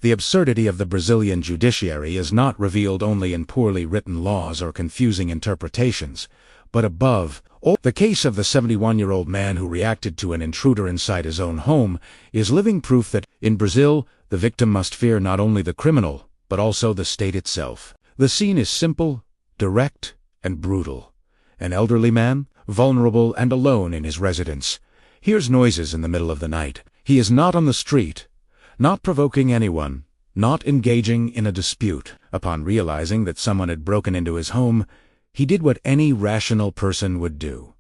The absurdity of the Brazilian judiciary is not revealed only in poorly written laws or confusing interpretations, but above all, the case of the 71-year-old man who reacted to an intruder inside his own home is living proof that, in Brazil, the victim must fear not only the criminal, but also the state itself. The scene is simple, direct, and brutal. An elderly man, vulnerable and alone in his residence, hears noises in the middle of the night. He is not on the street, not provoking anyone, not engaging in a dispute. Upon realizing that someone had broken into his home, he did what any rational person would do.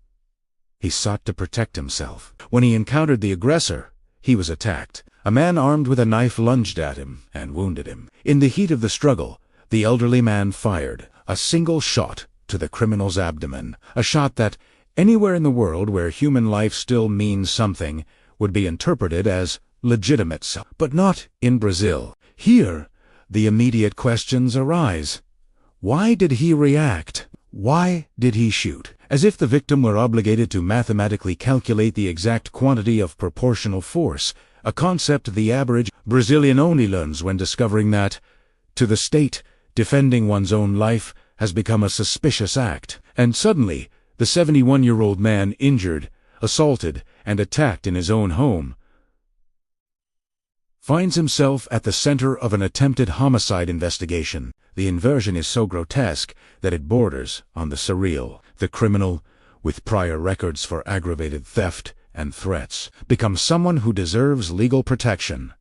He sought to protect himself. When he encountered the aggressor, he was attacked. A man armed with a knife lunged at him and wounded him. In the heat of the struggle, the elderly man fired a single shot to the criminal's abdomen, a shot that, anywhere in the world where human life still means something, would be interpreted as legitimate, but not in Brazil. Here, the immediate questions arise. Why did he react? Why did he shoot? As if the victim were obligated to mathematically calculate the exact quantity of proportional force, a concept the average Brazilian only learns when discovering that, to the state, defending one's own life has become a suspicious act. And suddenly, the 71-year-old man injured, assaulted, and attacked in his own home finds himself at the center of an attempted homicide investigation. The inversion is so grotesque that it borders on the surreal. The criminal, with prior records for aggravated theft and threats, becomes someone who deserves legal protection.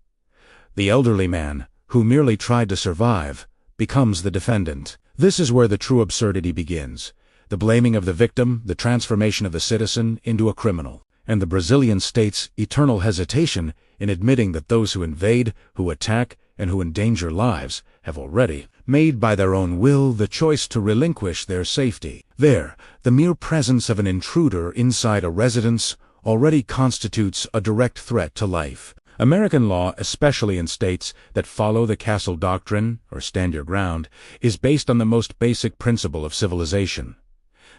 The elderly man, who merely tried to survive, becomes the defendant. This is where the true absurdity begins. The blaming of the victim, the transformation of the citizen into a criminal, and the Brazilian state's eternal hesitation in admitting that those who invade, who attack, and who endanger lives have already made by their own will the choice to relinquish their safety. There, the mere presence of an intruder inside a residence already constitutes a direct threat to life. American law, especially in states that follow the castle doctrine, or stand your ground, is based on the most basic principle of civilization.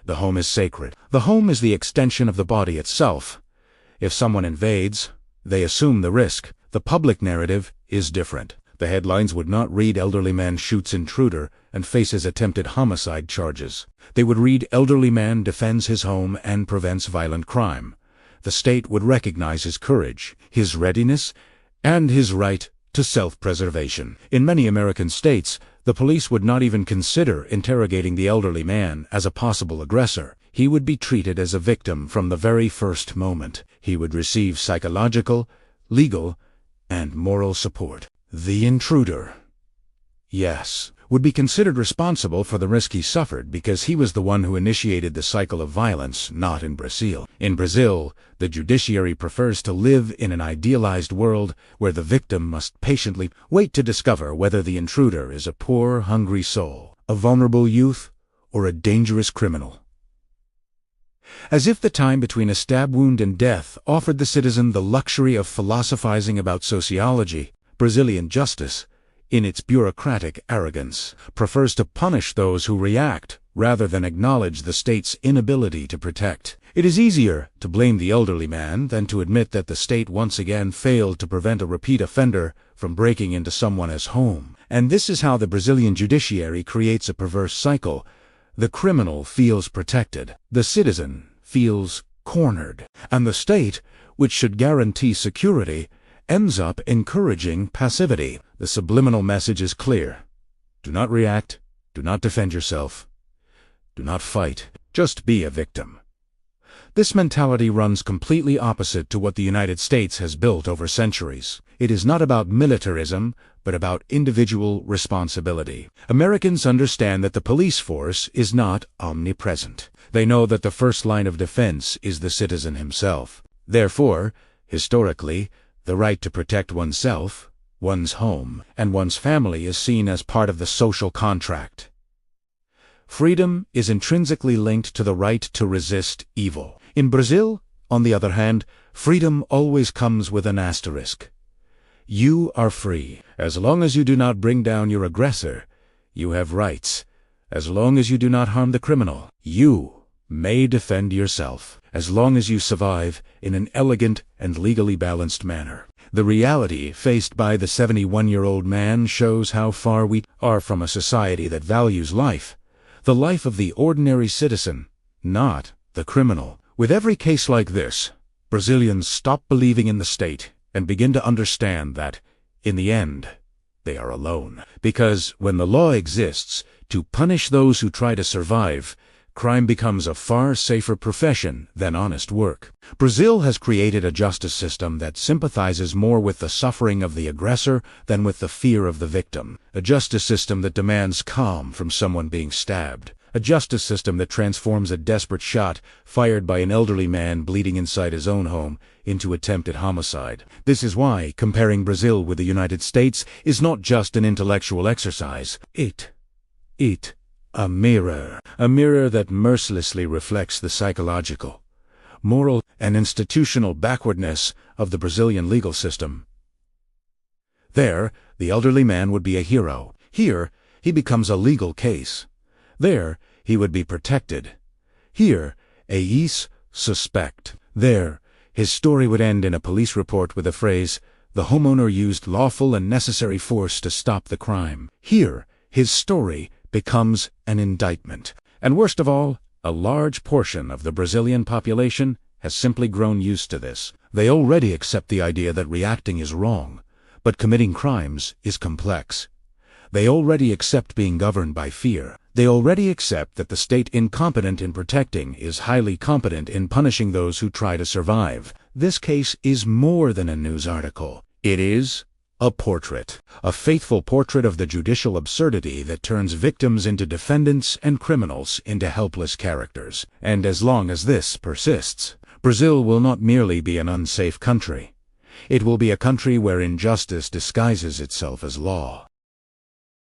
The home is sacred. The home is the extension of the body itself. If someone invades, they assume the risk. The public narrative is different. The headlines would not read "Elderly Man Shoots Intruder" and faces attempted homicide charges. They would read "Elderly Man Defends His Home and Prevents Violent Crime." The state would recognize his courage, his readiness, and his right to self-preservation. In many American states, the police would not even consider interrogating the elderly man as a possible aggressor. He would be treated as a victim from the very first moment. He would receive psychological, legal, and moral support. The intruder, yes, would be considered responsible for the risk he suffered because he was the one who initiated the cycle of violence, not in Brazil. In Brazil, the judiciary prefers to live in an idealized world where the victim must patiently wait to discover whether the intruder is a poor, hungry soul, a vulnerable youth, or a dangerous criminal. As if the time between a stab wound and death offered the citizen the luxury of philosophizing about sociology, Brazilian justice, in its bureaucratic arrogance, prefers to punish those who react rather than acknowledge the state's inability to protect. It is easier to blame the elderly man than to admit that the state once again failed to prevent a repeat offender from breaking into someone's home. And this is how the Brazilian judiciary creates a perverse cycle. The criminal feels protected, the citizen feels cornered, and the state, which should guarantee security, ends up encouraging passivity. The subliminal message is clear. Do not react, do not defend yourself, do not fight, just be a victim. This mentality runs completely opposite to what the United States has built over centuries. It is not about militarism, but about individual responsibility. Americans understand that the police force is not omnipresent. They know that the first line of defense is the citizen himself. Therefore, historically, the right to protect oneself, one's home, and one's family is seen as part of the social contract. Freedom is intrinsically linked to the right to resist evil. In Brazil, on the other hand, freedom always comes with an asterisk. You are free. As long as you do not bring down your aggressor, you have rights. As long as you do not harm the criminal, you may defend yourself. As long as you survive in an elegant and legally balanced manner. The reality faced by the 71-year-old man shows how far we are from a society that values life, the life of the ordinary citizen, not the criminal. With every case like this, Brazilians stop believing in the state and begin to understand that, in the end, they are alone. Because when the law exists to punish those who try to survive, crime becomes a far safer profession than honest work. Brazil has created a justice system that sympathizes more with the suffering of the aggressor than with the fear of the victim. A justice system that demands calm from someone being stabbed. A justice system that transforms a desperate shot fired by an elderly man bleeding inside his own home into attempted homicide. This is why comparing Brazil with the United States is not just an intellectual exercise. A mirror that mercilessly reflects the psychological, moral, and institutional backwardness of the Brazilian legal system. There, the elderly man would be a hero. Here, he becomes a legal case. There, he would be protected. Here, eis suspect. There, his story would end in a police report with the phrase, "The homeowner used lawful and necessary force to stop the crime." Here, his story becomes an indictment. And worst of all, a large portion of the Brazilian population has simply grown used to this. They already accept the idea that reacting is wrong, but committing crimes is complex. They already accept being governed by fear. They already accept that the state incompetent in protecting is highly competent in punishing those who try to survive. This case is more than a news article. It is a portrait. A faithful portrait of the judicial absurdity that turns victims into defendants and criminals into helpless characters. And as long as this persists, Brazil will not merely be an unsafe country. It will be a country where injustice disguises itself as law.